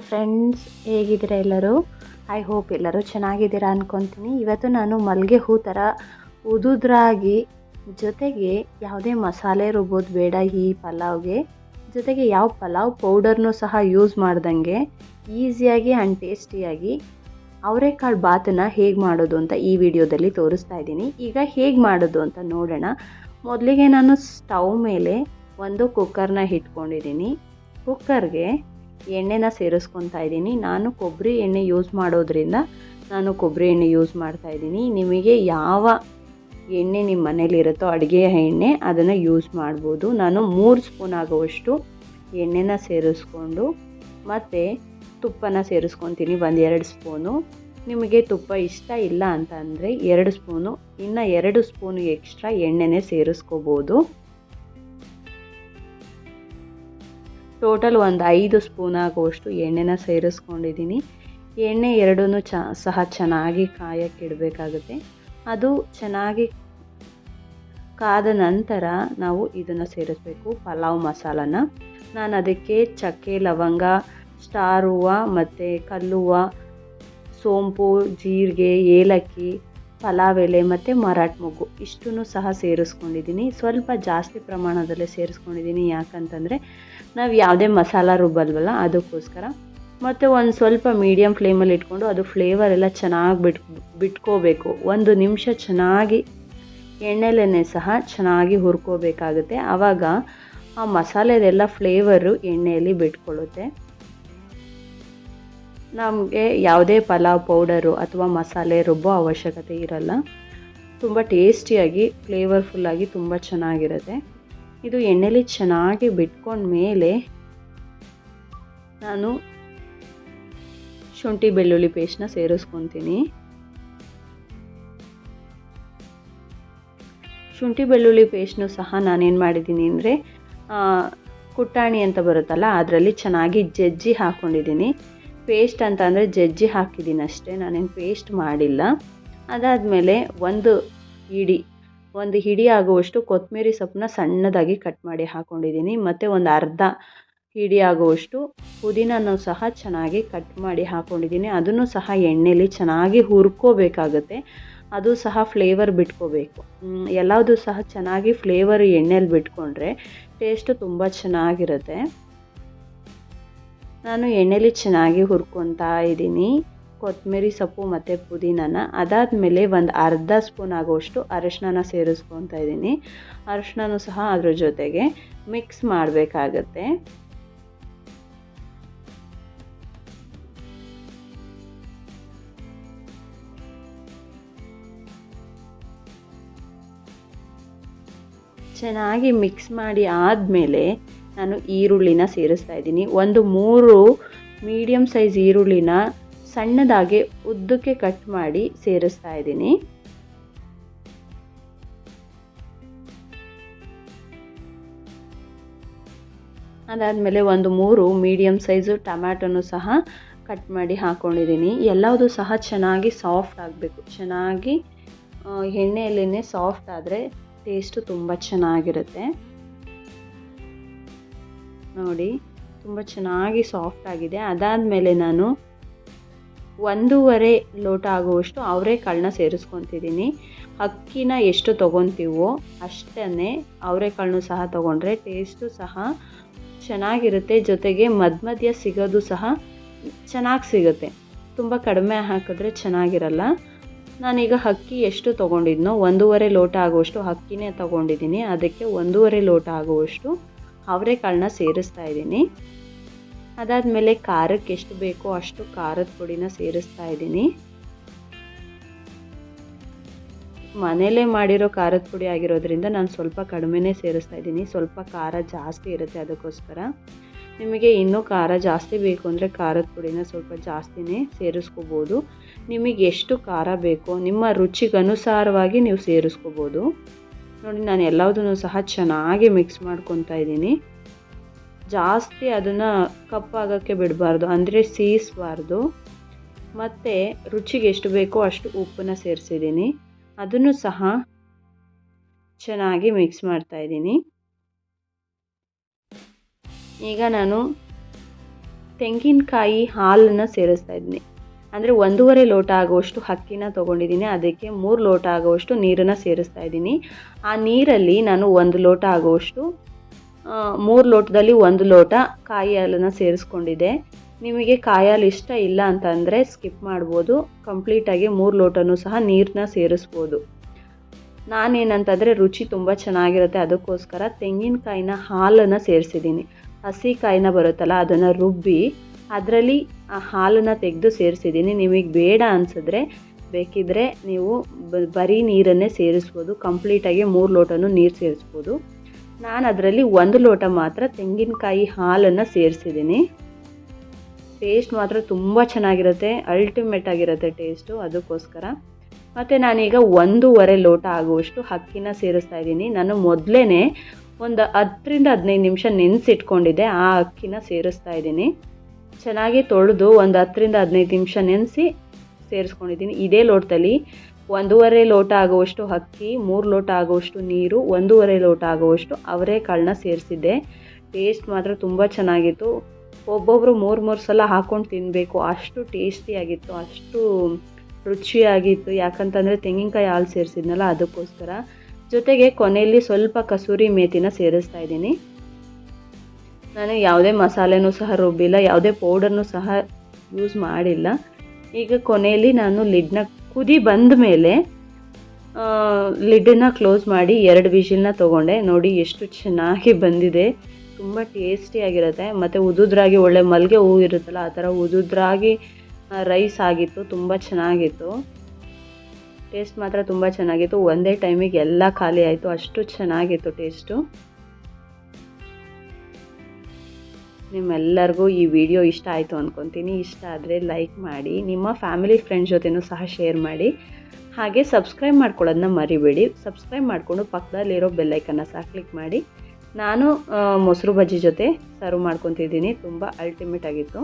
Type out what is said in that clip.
Friends, ಹೇಗಿದ್ದೀರಾ ಎಲ್ಲರೂ? I hope ಎಲ್ಲರೂ ಚೆನ್ನಾಗಿದ್ದೀರಾ ಅಂದ್ಕೊತೀನಿ. ಇವತ್ತು ನಾನು ಮಲ್ಲಿಗೆ ಹೂ ಥರ ಉದುದ್ರಾಗಿ, ಜೊತೆಗೆ ಯಾವುದೇ ಮಸಾಲೆ ರುಬ್ಬೋದು ಬೇಡ ಈ ಪಲಾವ್ಗೆ, ಜೊತೆಗೆ ಯಾವ ಪಲಾವ್ ಪೌಡರ್ನೂ ಸಹ ಯೂಸ್ ಮಾಡ್ದಂಗೆ ಈಸಿಯಾಗಿ ಆ್ಯಂಡ್ ಟೇಸ್ಟಿಯಾಗಿ ಅವರೆಕಾಳು ಬಾತನ್ನು ಹೇಗೆ ಮಾಡೋದು ಅಂತ ಈ ವಿಡಿಯೋದಲ್ಲಿ ತೋರಿಸ್ತಾ ಇದ್ದೀನಿ. ಈಗ ಹೇಗೆ ಮಾಡೋದು ಅಂತ ನೋಡೋಣ. ಮೊದಲಿಗೆ ನಾನು ಸ್ಟವ್ ಮೇಲೆ ಒಂದು ಕುಕ್ಕರ್ನ ಇಟ್ಕೊಂಡಿದ್ದೀನಿ. ಕುಕ್ಕರ್ಗೆ ಎಣ್ಣೆನ ಸೇರಿಸ್ಕೊತಾ ಇದ್ದೀನಿ. ನಾನು ಕೊಬ್ಬರಿ ಎಣ್ಣೆ ಯೂಸ್ ಮಾಡೋದ್ರಿಂದ ನಾನು ಕೊಬ್ಬರಿ ಎಣ್ಣೆ ಯೂಸ್ ಮಾಡ್ತಾ ಇದ್ದೀನಿ. ನಿಮಗೆ ಯಾವ ಎಣ್ಣೆ ನಿಮ್ಮ ಮನೇಲಿರುತ್ತೋ ಅಡುಗೆಯ ಎಣ್ಣೆ ಅದನ್ನು ಯೂಸ್ ಮಾಡ್ಬೋದು. ನಾನು 3 ಸ್ಪೂನ್ ಆಗುವಷ್ಟು ಎಣ್ಣೆನ ಸೇರಿಸ್ಕೊಂಡು ಮತ್ತು ತುಪ್ಪನ ಸೇರಿಸ್ಕೊತೀನಿ, 1-2 ಸ್ಪೂನು. ನಿಮಗೆ ತುಪ್ಪ ಇಷ್ಟ ಇಲ್ಲ ಅಂತ ಅಂದರೆ 2 ಸ್ಪೂನು, ಇನ್ನು 2 ಸ್ಪೂನು ಎಕ್ಸ್ಟ್ರಾ ಎಣ್ಣೆನೇ ಸೇರಿಸ್ಕೋಬೋದು. ಟೋಟಲ್ ಒಂದು 5 ಸ್ಪೂನ್ ಆಗುವಷ್ಟು ಎಣ್ಣೆನ ಸೇರಿಸ್ಕೊಂಡಿದ್ದೀನಿ. ಎಣ್ಣೆ ಎರಡೂ ಸಹ ಚೆನ್ನಾಗಿ ಕಾಯಕ್ಕೆ ಇಡಬೇಕಾಗುತ್ತೆ. ಅದು ಚೆನ್ನಾಗಿ ಕಾದ ನಂತರ ನಾವು ಇದನ್ನು ಸೇರಿಸ್ಬೇಕು, ಪಲಾವ್ ಮಸಾಲನ. ನಾನು ಅದಕ್ಕೆ ಚಕ್ಕೆ, ಲವಂಗ, ಸ್ಟಾರ್ ಹೂವು ಮತ್ತು ಕಲ್ಲುವ, ಸೋಂಪು, ಜೀರಿಗೆ, ಏಲಕ್ಕಿ, ಪಲಾವ್ ಎಲೆ ಮತ್ತು ಮರಾಠ ಮೊಗ್ಗು ಇಷ್ಟನ್ನು ಸಹ ಸೇರಿಸ್ಕೊಂಡಿದ್ದೀನಿ. ಸ್ವಲ್ಪ ಜಾಸ್ತಿ ಪ್ರಮಾಣದಲ್ಲೇ ಸೇರಿಸ್ಕೊಂಡಿದ್ದೀನಿ, ಯಾಕಂತಂದರೆ ನಾವು ಯಾವುದೇ ಮಸಾಲ ರುಬ್ಬಲ್ವಲ್ಲ ಅದಕ್ಕೋಸ್ಕರ. ಮತ್ತು ಒಂದು ಸ್ವಲ್ಪ ಮೀಡಿಯಮ್ ಫ್ಲೇಮಲ್ಲಿ ಇಟ್ಕೊಂಡು ಅದು ಫ್ಲೇವರ್ ಎಲ್ಲ ಚೆನ್ನಾಗಿ ಬಿಟ್ಕೋಬೇಕು. 1 ನಿಮಿಷ ಚೆನ್ನಾಗಿ ಎಣ್ಣೆಲೇ ಸಹ ಚೆನ್ನಾಗಿ ಹುರ್ಕೋಬೇಕಾಗುತ್ತೆ. ಆವಾಗ ಆ ಮಸಾಲೆದೆಲ್ಲ ಫ್ಲೇವರು ಎಣ್ಣೆಯಲ್ಲಿ ಬಿಟ್ಕೊಳ್ಳುತ್ತೆ. ನಮಗೆ ಯಾವುದೇ ಪಲಾವ್ ಪೌಡರು ಅಥವಾ ಮಸಾಲೆ ರುಬ್ಬೋ ಅವಶ್ಯಕತೆ ಇರಲ್ಲ. ತುಂಬ ಟೇಸ್ಟಿಯಾಗಿ, ಫ್ಲೇವರ್ಫುಲ್ಲಾಗಿ ತುಂಬ ಚೆನ್ನಾಗಿರುತ್ತೆ. ಇದು ಎಣ್ಣೆಲಿ ಚೆನ್ನಾಗಿ ಬಿಟ್ಕೊಂಡ ಮೇಲೆ ನಾನು ಶುಂಠಿ ಬೆಳ್ಳುಳ್ಳಿ ಪೇಸ್ಟ್ನ ಸೇರಿಸ್ಕೊತೀನಿ. ಶುಂಠಿ ಬೆಳ್ಳುಳ್ಳಿ ಪೇಸ್ಟ್ನು ಸಹ ನಾನೇನು ಮಾಡಿದ್ದೀನಿ ಅಂದರೆ ಕುಟ್ಟಾಣಿ ಅಂತ ಬರುತ್ತಲ್ಲ ಅದರಲ್ಲಿ ಚೆನ್ನಾಗಿ ಜಜ್ಜಿ ಹಾಕ್ಕೊಂಡಿದ್ದೀನಿ. ಪೇಸ್ಟ್ ಅಂತ ಅಂದರೆ ಜಜ್ಜಿ ಹಾಕಿದ್ದೀನಿ ಅಷ್ಟೇ, ನಾನೇನು ಪೇಸ್ಟ್ ಮಾಡಿಲ್ಲ. ಅದಾದಮೇಲೆ ಒಂದು ಹಿಡಿ ಆಗುವಷ್ಟು ಕೊತ್ತಂಬರಿ ಸೊಪ್ಪನ್ನ ಸಣ್ಣದಾಗಿ ಕಟ್ ಮಾಡಿ ಹಾಕ್ಕೊಂಡಿದ್ದೀನಿ. ಮತ್ತು ಒಂದು ಅರ್ಧ ಹಿಡಿ ಆಗುವಷ್ಟು ಪುದೀನನೂ ಸಹ ಚೆನ್ನಾಗಿ ಕಟ್ ಮಾಡಿ ಹಾಕ್ಕೊಂಡಿದ್ದೀನಿ. ಅದನ್ನು ಸಹ ಎಣ್ಣೆಲಿ ಚೆನ್ನಾಗಿ ಹುರ್ಕೋಬೇಕಾಗುತ್ತೆ. ಅದು ಸಹ ಫ್ಲೇವರ್ ಬಿಟ್ಕೋಬೇಕು. ಎಲ್ಲದೂ ಸಹ ಚೆನ್ನಾಗಿ ಫ್ಲೇವರ್ ಎಣ್ಣೆಲಿ ಬಿಟ್ಕೊಂಡ್ರೆ ಟೇಸ್ಟು ತುಂಬ ಚೆನ್ನಾಗಿರುತ್ತೆ. ನಾನು ಎಣ್ಣೆಲಿ ಚೆನ್ನಾಗಿ ಹುರ್ಕೊತಾ ಇದ್ದೀನಿ ಕೊತ್ತಂಬರಿ ಸೊಪ್ಪು ಮತ್ತು ಪುದೀನನ. ಅದಾದಮೇಲೆ ಒಂದು ಅರ್ಧ ಸ್ಪೂನ್ ಆಗುವಷ್ಟು ಅರಿಶಿನ ಸೇರಿಸ್ಕೊತಾ ಇದ್ದೀನಿ. ಅರಿಶಿನೂ ಸಹ ಅದ್ರ ಜೊತೆಗೆ ಮಿಕ್ಸ್ ಮಾಡಬೇಕಾಗತ್ತೆ. ಚೆನ್ನಾಗಿ ಮಿಕ್ಸ್ ಮಾಡಿ ಆದಮೇಲೆ ನಾನು ಈರುಳ್ಳಿನ ಸೇರಿಸ್ತಾ ಇದ್ದೀನಿ. ಒಂದು 3 ಮೀಡಿಯಮ್ ಸೈಜ್ ಈರುಳ್ಳಿನ ಸಣ್ಣದಾಗಿ ಉದ್ದಕ್ಕೆ ಕಟ್ ಮಾಡಿ ಸೇರಿಸ್ತಾ ಇದ್ದೀನಿ. ಅದಾದಮೇಲೆ ಒಂದು 3 ಮೀಡಿಯಮ್ ಸೈಜು ಟೊಮ್ಯಾಟೊನೂ ಸಹ ಕಟ್ ಮಾಡಿ ಹಾಕ್ಕೊಂಡಿದ್ದೀನಿ. ಎಲ್ಲದೂ ಸಹ ಚೆನ್ನಾಗಿ ಸಾಫ್ಟ್ ಆಗಬೇಕು. ಚೆನ್ನಾಗಿ ಎಣ್ಣೆಯಲ್ಲೇ ಸಾಫ್ಟ್ ಆದರೆ ಟೇಸ್ಟು ತುಂಬ ಚೆನ್ನಾಗಿರುತ್ತೆ. ನೋಡಿ, ತುಂಬ ಚೆನ್ನಾಗಿ ಸಾಫ್ಟ್ ಆಗಿದೆ. ಅದಾದಮೇಲೆ ನಾನು 1.5 ಲೋಟ ಆಗುವಷ್ಟು ಅವರೆಕಾಳನ್ನ ಸೇರಿಸ್ಕೊತಿದ್ದೀನಿ. ಅಕ್ಕಿನ ಎಷ್ಟು ತೊಗೊತೀವೋ ಅಷ್ಟೇ ಅವರೆಕಾಳನ್ನು ಸಹ ತೊಗೊಂಡ್ರೆ ಟೇಸ್ಟು ಸಹ ಚೆನ್ನಾಗಿರುತ್ತೆ. ಜೊತೆಗೆ ಮಧ್ಯ ಸಿಗೋದು ಸಹ ಚೆನ್ನಾಗಿ ಸಿಗುತ್ತೆ. ತುಂಬ ಕಡಿಮೆ ಹಾಕಿದ್ರೆ ಚೆನ್ನಾಗಿರಲ್ಲ. ನಾನೀಗ ಅಕ್ಕಿ ಎಷ್ಟು ತೊಗೊಂಡಿದ್ನೋ 1.5 ಲೋಟ ಆಗುವಷ್ಟು ಅಕ್ಕಿನೇ ತೊಗೊಂಡಿದ್ದೀನಿ. ಅದಕ್ಕೆ 1.5 ಲೋಟ ಆಗುವಷ್ಟು ಅವರೆಕಾಳನ್ನ ಸೇರಿಸ್ತಾ ಇದ್ದೀನಿ. ಅದಾದಮೇಲೆ ಖಾರಕ್ಕೆ ಎಷ್ಟು ಬೇಕೋ ಅಷ್ಟು ಖಾರದ ಪುಡಿನ ಸೇರಿಸ್ತಾ ಇದ್ದೀನಿ. ಮನೇಲೇ ಮಾಡಿರೋ ಖಾರದ ಪುಡಿ ಆಗಿರೋದ್ರಿಂದ ನಾನು ಸ್ವಲ್ಪ ಕಡಿಮೆನೇ ಸೇರಿಸ್ತಾ ಇದ್ದೀನಿ. ಸ್ವಲ್ಪ ಖಾರ ಜಾಸ್ತಿ ಇರುತ್ತೆ, ಅದಕ್ಕೋಸ್ಕರ. ನಿಮಗೆ ಇನ್ನೂ ಖಾರ ಜಾಸ್ತಿ ಬೇಕು ಅಂದರೆ ಖಾರದ ಪುಡಿನ ಸ್ವಲ್ಪ ಜಾಸ್ತಿನೇ ಸೇರಿಸ್ಕೋಬೋದು. ನಿಮಗೆ ಎಷ್ಟು ಖಾರ ಬೇಕೋ ನಿಮ್ಮ ರುಚಿಗನುಸಾರವಾಗಿ ನೀವು ಸೇರಿಸ್ಕೋಬೋದು. ನೋಡಿ, ನಾನು ಎಲ್ಲದನ್ನು ಸಹ ಚೆನ್ನಾಗಿ ಮಿಕ್ಸ್ ಮಾಡ್ಕೊತಾ ಇದ್ದೀನಿ. ಜಾಸ್ತಿ ಅದನ್ನು ಕಪ್ಪಾಗೋಕ್ಕೆ ಬಿಡಬಾರ್ದು, ಅಂದರೆ ಸೀಸಬಾರ್ದು. ಮತ್ತು ರುಚಿಗೆ ಎಷ್ಟು ಬೇಕೋ ಅಷ್ಟು ಉಪ್ಪನ್ನು ಸೇರಿಸಿದ್ದೀನಿ. ಅದನ್ನು ಸಹ ಚೆನ್ನಾಗಿ ಮಿಕ್ಸ್ ಮಾಡ್ತಾಯಿದ್ದೀನಿ. ಈಗ ನಾನು ತೆಂಗಿನಕಾಯಿ ಹಾಲನ್ನು ಸೇರಿಸ್ತಾ ಇದ್ದೀನಿ. ಅಂದರೆ 1.5 ಲೋಟ ಆಗುವಷ್ಟು ಅಕ್ಕಿನ ತೊಗೊಂಡಿದ್ದೀನಿ, ಅದಕ್ಕೆ 3 ಲೋಟ ಆಗುವಷ್ಟು ನೀರನ್ನು ಸೇರಿಸ್ತಾ ಇದ್ದೀನಿ. ಆ ನೀರಲ್ಲಿ ನಾನು 1 ಲೋಟ ಆಗುವಷ್ಟು 3 ಲೋಟದಲ್ಲಿ 1 ಲೋಟ ಕಾಯಿ ಹಾಲನ್ನು ಸೇರಿಸ್ಕೊಂಡಿದ್ದೆ. ನಿಮಗೆ ಕಾಯಿ ಹಾಲು ಇಷ್ಟ ಇಲ್ಲ ಅಂತಂದರೆ ಸ್ಕಿಪ್ ಮಾಡ್ಬೋದು, ಕಂಪ್ಲೀಟಾಗಿ 3 ಲೋಟನೂ ಸಹ ನೀರನ್ನ ಸೇರಿಸ್ಬೋದು. ನಾನೇನಂತಂದರೆ ರುಚಿ ತುಂಬ ಚೆನ್ನಾಗಿರುತ್ತೆ, ಅದಕ್ಕೋಸ್ಕರ ತೆಂಗಿನಕಾಯಿನ ಹಾಲನ್ನು ಸೇರಿಸಿದ್ದೀನಿ. ಹಸಿ ಕಾಯಿನ ಬರುತ್ತಲ್ಲ ಅದನ್ನು ರುಬ್ಬಿ ಅದರಲ್ಲಿ ಆ ಹಾಲನ್ನು ತೆಗೆದು ಸೇರಿಸಿದ್ದೀನಿ. ನಿಮಗೆ ಬೇಡ ಅನಿಸಿದ್ರೆ ಬೇಕಿದ್ದರೆ ನೀವು ಬರೀ ನೀರನ್ನೇ ಸೇರಿಸ್ಬೋದು, ಕಂಪ್ಲೀಟಾಗಿ 3 ಲೋಟನೂ ನೀರು ಸೇರಿಸ್ಬೋದು. ನಾನು ಅದರಲ್ಲಿ 1 ಲೋಟ ಮಾತ್ರ ತೆಂಗಿನಕಾಯಿ ಹಾಲನ್ನು ಸೇರಿಸಿದ್ದೀನಿ. ಟೇಸ್ಟ್ ಮಾತ್ರ ತುಂಬ ಚೆನ್ನಾಗಿರುತ್ತೆ, ಅಲ್ಟಿಮೇಟ್ ಆಗಿರುತ್ತೆ ಟೇಸ್ಟು, ಅದಕ್ಕೋಸ್ಕರ. ಮತ್ತು ನಾನೀಗ 1.5 ಲೋಟ ಆಗುವಷ್ಟು ಅಕ್ಕಿನ ಸೇರಿಸ್ತಾ ಇದ್ದೀನಿ. ನಾನು ಮೊದಲೇ ಒಂದು 10ರಿಂದ 15 ನಿಮಿಷ ನೆನೆಸಿಟ್ಕೊಂಡಿದ್ದೆ, ಆ ಅಕ್ಕಿನ ಸೇರಿಸ್ತಾ ಇದ್ದೀನಿ. ಚೆನ್ನಾಗಿ ತೊಳೆದು ಒಂದು 10ರಿಂದ 15 ನಿಮಿಷ ನೆನೆಸಿ ಸೇರಿಸ್ಕೊಂಡಿದ್ದೀನಿ. ಇದೇ ಲೋಟದಲ್ಲಿ 1.5 ಲೋಟ ಆಗುವಷ್ಟು ಅಕ್ಕಿ, 3 ಲೋಟ ಆಗುವಷ್ಟು ನೀರು, 1.5 ಲೋಟ ಆಗುವಷ್ಟು ಅವರೆಕಾಳನ್ನ ಸೇರಿಸಿದ್ದೆ. ಟೇಸ್ಟ್ ಮಾತ್ರ ತುಂಬ ಚೆನ್ನಾಗಿತ್ತು. ಒಬ್ಬೊಬ್ಬರು 3 ಸಲ ಹಾಕ್ಕೊಂಡು ತಿನ್ನಬೇಕು, ಅಷ್ಟು ಟೇಸ್ಟಿಯಾಗಿತ್ತು, ಅಷ್ಟು ರುಚಿಯಾಗಿತ್ತು. ಯಾಕಂತಂದರೆ ತೆಂಗಿನಕಾಯಿ ಹಾಲು ಸೇರಿಸಿದ್ನಲ್ಲ, ಅದಕ್ಕೋಸ್ಕರ. ಜೊತೆಗೆ ಕೊನೆಯಲ್ಲಿ ಸ್ವಲ್ಪ ಕಸೂರಿ ಮೇಥಿನ ಸೇರಿಸ್ತಾ ಇದ್ದೀನಿ. ನಾನು ಯಾವುದೇ ಮಸಾಲೆನೂ ಸಹ ರುಬ್ಬಿಲ್ಲ, ಯಾವುದೇ ಪೌಡರ್ನೂ ಸಹ ಯೂಸ್ ಮಾಡಿಲ್ಲ. ಈಗ ಕೊನೆಯಲ್ಲಿ ನಾನು ಲಿಡ್ನ ಕುದಿ ಬಂದ ಮೇಲೆ ಲಿಡ್ಡನ್ನು ಕ್ಲೋಸ್ ಮಾಡಿ 2 ವಿಷಿಲ್ನ ತೊಗೊಂಡೆ. ನೋಡಿ ಎಷ್ಟು ಚೆನ್ನಾಗಿ ಬಂದಿದೆ, ತುಂಬ ಟೇಸ್ಟಿಯಾಗಿರುತ್ತೆ. ಮತ್ತು ಉದುದ್ರಾಗಿ ಒಳ್ಳೆ ಮಲ್ಲಿಗೆ ಹೂವು ಇರುತ್ತಲ್ಲ, ಆ ಥರ ಉದುದ್ರಾಗಿ ರೈಸ್ ಆಗಿತ್ತು, ತುಂಬ ಚೆನ್ನಾಗಿತ್ತು. ಟೇಸ್ಟ್ ಮಾತ್ರ ತುಂಬ ಚೆನ್ನಾಗಿತ್ತು. ಒಂದೇ ಟೈಮಿಗೆ ಎಲ್ಲ ಖಾಲಿ ಆಯಿತು, ಅಷ್ಟು ಚೆನ್ನಾಗಿತ್ತು ಟೇಸ್ಟು. ನಿಮ್ಮೆಲ್ಲರಿಗೂ ಈ ವಿಡಿಯೋ ಇಷ್ಟ ಆಯಿತು ಅಂದ್ಕೊತೀನಿ. ಇಷ್ಟ ಆದರೆ ಲೈಕ್ ಮಾಡಿ, ನಿಮ್ಮ ಫ್ಯಾಮಿಲಿ ಫ್ರೆಂಡ್ಸ್ ಜೊತೆನೂ ಸಹ ಶೇರ್ ಮಾಡಿ. ಹಾಗೆ ಸಬ್ಸ್ಕ್ರೈಬ್ ಮಾಡ್ಕೊಳ್ಳೋದನ್ನ ಮರಿಬೇಡಿ. ಸಬ್ಸ್ಕ್ರೈಬ್ ಮಾಡಿಕೊಂಡು ಪಕ್ಕದಲ್ಲಿರೋ ಬೆಲ್ಲೈಕನ್ನ ಸಹ ಕ್ಲಿಕ್ ಮಾಡಿ. ನಾನು ಮೊಸರು ಬಜ್ಜಿ ಜೊತೆ ಸರ್ವ್ ಮಾಡ್ಕೊತಿದ್ದೀನಿ, ತುಂಬ ಅಲ್ಟಿಮೇಟ್ ಆಗಿತ್ತು.